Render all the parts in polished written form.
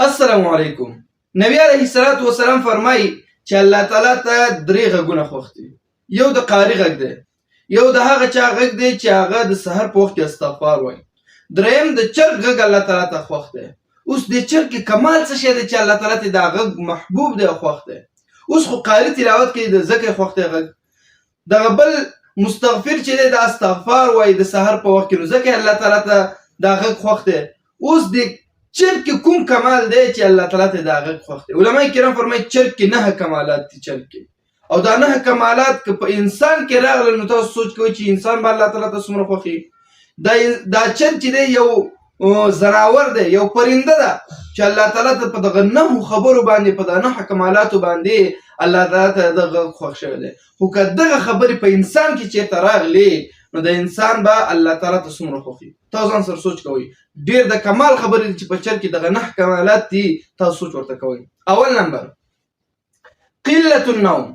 السلام علیکم. نبی علیه الصلاۃ والسلام فرمایي چې الله تعالی ته درې غږونه خوښ دي. یو د قاري غږ دی، یو د هغه چا غږ دی چې هغه د سحر په وخت کې استغفار وایي، دریم د چرګ غږ الله تعالی ته خوښ دی. اوس د چرګ کمال څه شی دی چې الله تعالی ته دا غږ محبوب دی او خوښ دی. اوس خو قاري تلاوت کوي د ځکه خوښ دی غږ. دغه بل مستغفر چې دی د استغفار وایي د سحر په وخت کې، نو ځکه الله تعالی ته دا غږ خوښ دی. اوس د چرګ کې کوم کمال دی چې الله تعالی ته دا غږ خوښ دی؟ علما کرام فرمایي چرګ کې 9 کمالات دي. چرګ کې او دا 9 کمالات که په انسان کې راغله نو تاسو سوچ کوئ چې انسان به الله تعالی ته څومره خوښي. دا چرګ چې دی یو زناور دی، یو پرنده ده چې الله تعالی ته په دغه 9 خبرو باندې، په دغه 9 کمالاتو باندې الله تعالی ته دغه خوښ شوی دی. خو که دغه خبرې په انسان کې چېرته راغلې نو د انسان به الله تعالی ته څومره خوښي. تاسو ځان سره سوچ کوئ. ډېر د کمال خبرې دي چې په چرګ کې دغه 9 کمالات دي. تاسو سوچ ورته کوئ. اول نمبر قلة النوم.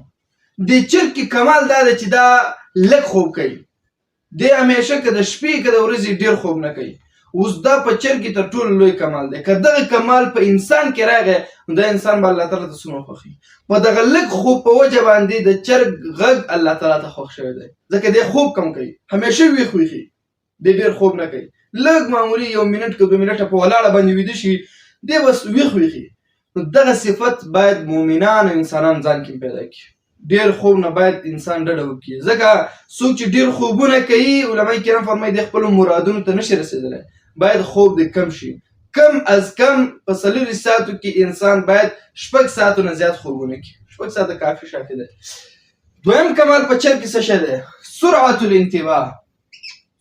د چرګ کې کمال دا دی چې دا لږ خوب کوي. دی همیشه که د شپې که د ورځې ډېر خوب نه کوي. اوس دا په چرګ کې تر ټولو لوی کمال دی. که دغه کمال په انسان کې راغی نو دا انسان به الله تعالی ته څومره خوښي. په دغه لږ خوب په وجه باندې د چرګ غږ الله تعالی ته خوښ شوی دی، ځکه دی خوب کم کوي، همیشه ویښ ویښي، دی ډېر خوب نه کوي. لږ معمولي 1 منټ که 2 منټه په ولاړه باندې ویده شي دی بس ویښ ویښي. نو دغه صفت باید مؤمنان او انسانان ځان کې پیدا کړي. ډېر خوب نه باید انسان ډډه وکړي، ځکه څوک چې ډېر خوبونه کوي علما کرام فرمایي د خپلو مرادونو ته نشي رسېدلی. باید خوب دې کم شي. کم از کم په 4 ساعتو کې انسان باید 6 ساعتو نه زیات خوبونه کړي. 6 ساعته کافي شافي دی. دویم کمال په چرګ کې څه شی دی؟ سرعة الانتباه.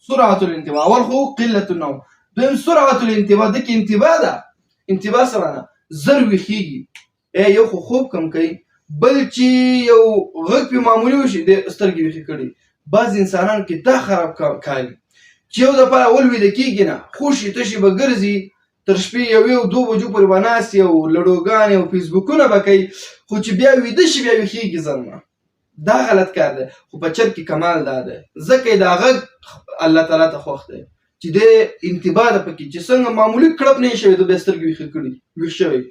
سرعة الانتباه. اول خو قلة النوم، دویم سرعة الانتباه. دغه انتباه ده. انتباه څه معنی؟ زر ویښیږي. یو خو خوب کم کوي، بل چې یو غږ پې معمولي وشي د سترګې ویښې کړي. بعض انسانانو کې دا خراب کاري چې یو دپاره اول ویده کېږي نه، خوشي تشي به ګرځي تر شپې 1-2 بجو پورې به ناست او لډوګانې او فیسبوکونه به کوي، خو چې بیا ویده شي بیا ویښېږي ژر نه. دا غلط کار دی. خو په چرګ کې کمال دا دی، ځکه یې دا غږ الله تعالی ته خوښ دی چې د انتباه ده پکې، چې څنګه معمولي کړپ نه یې شوی د بیا سترګې ویښې کړي ویښ شوی.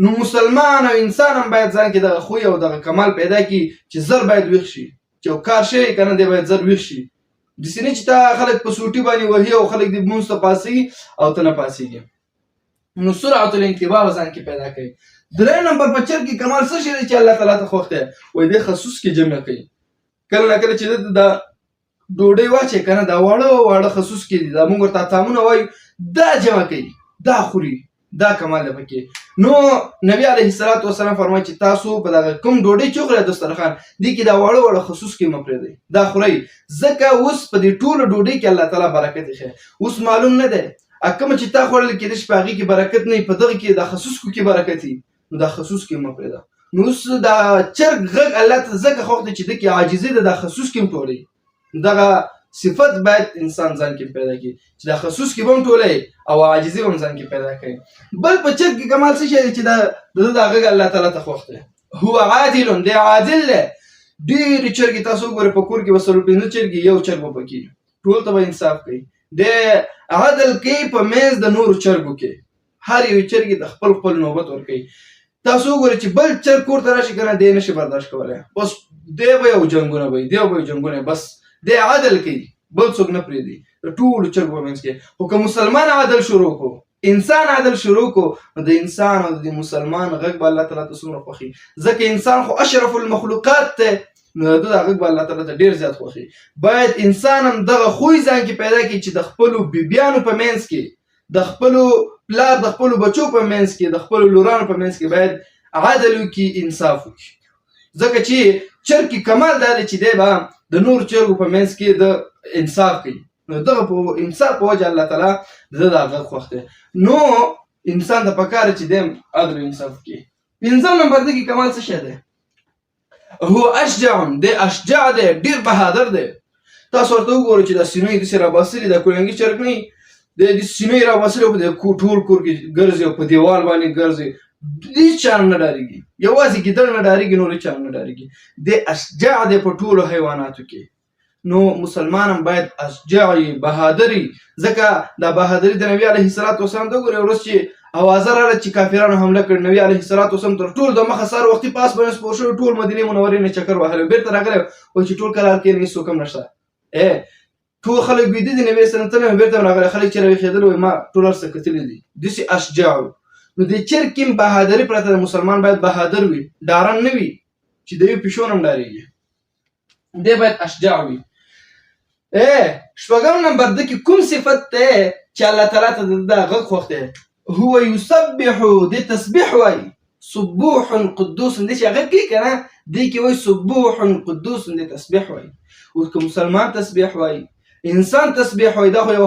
نو مسلمان او انسان هم باید ځان کې دغه خوی او دغه کمال پیدا کړي چې زر باید ویښ شي، چې یو کار شوی که نه دی باید زر ویښ شي. داسې نه چې تا خلک په سوټي باندې وهي او خلک دې لمونځ ته پاڅېږي او ته نه پاڅېږي. نو سرعة الانتباه به ځان کې پیدا کوي. دریم نمبر په چرګ کې کمال څه شی دی چې الله تعالی ته خوښ دی؟ وایي دی خصوص کې جمع کوي. کله نه کله چې دا ډوډۍ واچوي که نه، دا واړه خصوص کې دي، دا موږ ورته اتامونه وایو، دا جمع کوي، دا خوري. دا کمال دی پکې. نو نبی علیه الصلاۃ والسلام فرمایي چې تاسو په دغه کوم ډوډۍ چې وخورئ دسترخوان دې کې دا واړه خصوص کې مه پرېږدئ، دا خورئ، ځکه اوس په دې ټولو ډوډۍ کې الله تعالی برکت ایښی. اوس معلوم نه دی کومه چې تا خوړل کېدای شي په هغې کې برکت نه وي، په دغه کې دا خصوصو کې برکت وي، نو دا خصوص کې مه پرېږده. نو اوس دا چرګ غږ الله ته ځکه خوښ دی چې ده کې عاجزي ده، دا خصوص کې هم ټولوي. دغه صفت باید انسان ځان کې پیدا کړي چې دا خصوص کې به هم ټولوي او عاجزي به هم ځان کې پیدا کوي. بل په چرګ کې کمال څه شی دی چې د دا غږ الله تعالی ته خوښ دی؟ هو عادل. دی عادل دی. ډېرې چرګې تاسو وګورئ په کور کې به 4-5 چرګې، یو چرګ به پکې ټول ته به انصاف کوي. دی عدل کوي په منځ د نورو چرګو کې. هر یو چرګې د خپل خپل نوبت ورکوي. تاسو وګورئ چې بل چرګ کور ته راشي که نه، دی نشي برداشت کولی، بس دی به یو جنګونه وي، دی به یو جنګونه، بس دی عدل کوي، بل څوک نه پرېږدي د ټولو چرګو په منځ کې. خو که مسلمان عدل شروع کړو، انسان عدل شروع کړو، نو د انسان او د مسلمان غږ به الله تعالی ته څومره خوښي، ځکه انسان خو اشرف المخلوقات دی، نو د ده دا غږ به الله تعالی ته ډېر زیات خوښي. باید انسان هم دغه خوی ځان کې پیدا کړي چې د خپلو بیبیانو په منځ کې، د خپلو پلار د خپلو بچو په منځ کې، د خپلو لورانو په منځ کې باید عدل وکړي، انصاف وکړي. ځکه چې چرګ کې کمال دا دی چې دی به د نور چرګو په منځ کې د انصاف کوي. نو دغه په انصاف په وجه الله تعالی د ده دا غږ خوښ دی. نو انسان ته پکار دی چې دی هم عدل او انصاف وکړي. 5 نمبر دغې کمال څه شی دی؟ هو اشجع. دی اشجع دی، ډېر بهادر دی. تاسو ورته وګورئ چې دا سینه یې داسې راباسلي، دا کولنګي چرګ نه وي، د سینه یې راباسلي او په ټول کور کې ګرځي او په دیوال باندې ګرځي، هېڅ چا نه ډارېږي، یوازې ګیدړ نه ډارېږي، نور هېڅ چا نه ډارېږي. دی اشجع دی په ټولو حیواناتو کې. نو مسلمان هم باید اشجاع بهادري، ځکه دا بهادري د نبی علیه الصلاۃ والسلام ته وګورئ، ورځ چې اوازه راغله چې کافرانو حمله کړې. نبي علیه الصلاة والسلام تر ټولو د مخه سهار وختي پاس باندې سپور شو، ټول مدینې منورې نه چکر وهلی، بېرته راغلی و چې ټول کلار کېنئ هېڅوک هم نشته. ټول خلک ویده دي، نبي صلی الله علیه وسلم بېرته هم راغلی، خلک چې راویښېدل وایي ما ټول هر څه کتلي دي. داسې اشجاع وو. نو د چرګ کې بهادري پرته ده. مسلمان باید بهادر وي، ډارن نه وي چې د یو پیشو نه هم ډارېږي. دی باید اشجاع وي. شپږم نمبر د کې کوم صفت دی چې الله تعالی ته د ده غږ خوښ دی؟ هو یسبح، دی تسبیح وایي. سبوح قدوس، دی چې غږ کوي که نه دی کې وایي سبوح قدوس، دی تسبیح وایي. اوس که مسلمان تسبیح وایي، انسان تسبیح وایي، دا خو یو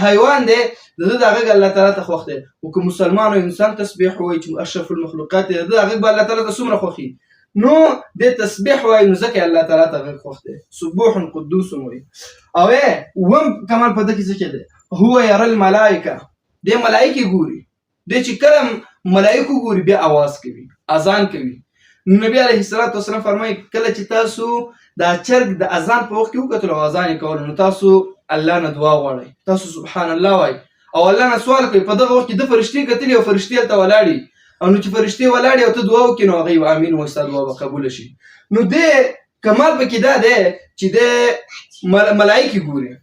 حیوان دی، د ده دا غږ الله تعالی ته خوښ دی. او که مسلمان او انسان تسبیح وایي چې اشرف المخلوقات دی، د ده دا غږ به الله تعالی ته څومره خوښي، نو د تسبیح وایي، نو ځکه الله تعالی ته غږ خوښ دی. سبوح قدوس وایي. او اووم کمال په ده کې څه کې دی؟ هو یرى الملائکه، دی ملایکې ګوري. دی چې کله ملایکو ګوري بیا اواز کوي، اذان کوي. نبی علیه الصلاة والسلام فرمایي کله چې تاسو دا چرګ د اذان په وخت کې وکتل او اذان یې کول، نو تاسو الله نه دعا غواړئ، تاسو سبحان الله وایي او الله نه سوال کوي. په دغه وخت کې د فرشتې کتلي او فرشتې هلته ولاړې، او نو چې فرشتې ولاړې او ته دعا وکړې نو هغوی امین وایي، ستا دعا به قبوله شي. نو دې کمال پکې دا دی چې د ملایکې ګوري.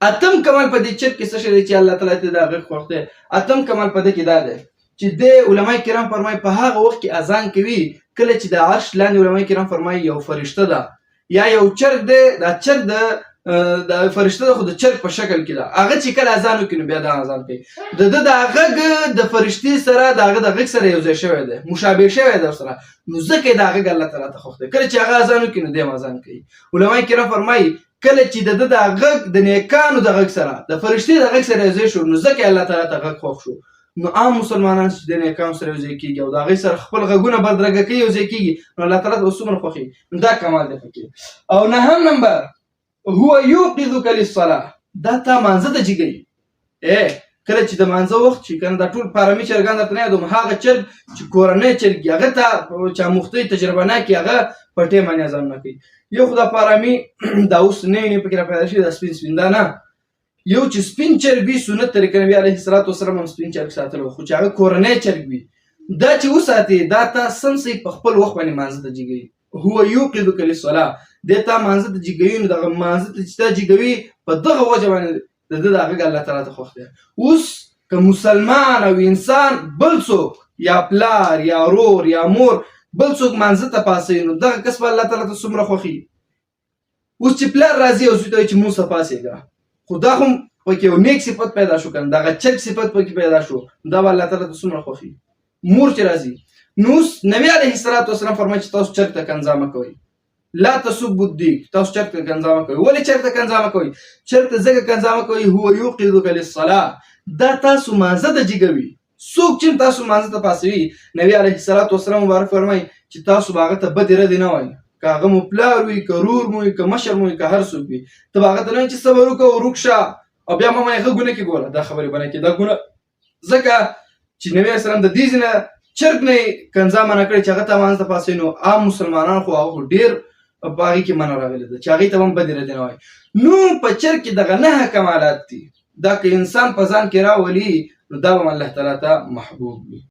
اتم کمال په دې چرګ کې څه شی دی چې الله تعالی ته دا غږ خوښ دی؟ اتم کمال په دې کې دا دی چې د علما کرام فرمایي په هغه وخت کې اذان کوي کله چې د عرش لاندې علما کرام فرمایي یو فرشته ده یا یو چرګ دی، دا چرګ د فرشته ده خو د چرګ په شکل کې ده. هغه چې کله اذان وکړي نو بیا دا اذان کوي. د ده دا غږ د فرشتې سره د هغه د غږ سره یو ځای شوی دی، مشابه شوی دی ورسره، نو ځکه دا غږ الله تعالی ته خوښ دی. کله چې هغه اذان وکړي نو دی هم اذان کوي. علما کرام فرمایي کله چې د ده دا غږ د نیکانو د غږ سره د فرشتې د غږ سره یو ځای شو، نو ځکه الله تعالی ته غږ خوښ شو. نو عام مسلمانان چې د نیکانو سره یو ځای کېږي او د هغوی سره خپل غږونه بدرګه کوي، یو ځای کېږي، نو الله تعالی ته به څومره خوښي. نو دا کمال دی پکې. او نهم نمبر هو یوقظک للصلاة، دا تا مانځه ته جګوي. کله چې د مانځه وخت شي که نه، دا ټول پارامي چرګان درته نه یادوم، هغه چرګ چې کورنی چرګ وي هغه ته چې اموخته تجربه نه کړي هغه په ټیم باندې اذانونه کوي. یو خو دا پارامي دا اوس نوي نوي پکې راپیدا شوي، دا سپین سپین دا نه، یو چې سپین چرګ وي سنت طریقه نبي علیه الصلاة والسلام هم سپین چرګ ساتلی، خو چې هغه کورنی چرګ وي دا چې وساتې دا تا سمسي په خپل وخت باندې مانځه ته جګوي. هو یوقظک للصلاة، دې تا مانځه ته جګوي. نو دغه مانځه ته چې تا جګوي په دغه وجه باندې د ده دا غږ الله تعالی ته خوښ دی. اوس که مسلمان او انسان بل څوک یا پلار یا ورور یا مور بل څوک مانځه ته پاڅوي، نو دغه کس به الله تعالی ته څومره خوښي. اوس چې پلار راځي او زوی ته وایي چې مونځ ته پاڅېږه، خو دا خو پکې یو نیک صفت پیدا شو که نه، دغه چرګ صفت پکې پیدا شو، دا به الله تعالی ته څومره خوښي. مور چې راځي، نو اوس نبي علیه الصلاة والسلام فرمایي چې تاسو چرګ ته کنځا مه کوئ، لا تسبوا الديك، تاسو چرګ ته کنځا مه کوئ. ولې چرګ ته کنځا مه کوئ؟ چرګ ته ځکه کنځا مه کوئ هو یوقظک للصلاة، دا تاسو مانځه ته جګوي. څوک چې تاسو مانځه ته پاڅوي، نبي علیه الصلاة والسلام مبارک فرمایي چې تاسو به هغه ته بدې ردې نه وایي، که هغه مو پلار وي که رور مو وي که مشر مو وي که هر څوک وي، ته به هغه ته نه وایي چې صبر وکړه ورک شه او بیا مه وایې غږونه کې ګوره، دا خبرې به نه کړي، دا ګونه ځکه چې نبي علیه السلام د دې ځینه چرګ نه کنځا منع کړې چې هغه ته مانځه ته پاڅوي. نو عام مسلمانان خو هغه ډېر په هغې کې منع راغلې ده چې هغې ته هم بدې ردې نه وایي. نو په چرګ کې دغه 9 کمالات دي، دا که انسان په ځان کې راولي نو دا به الله تعالی ته محبوب وي.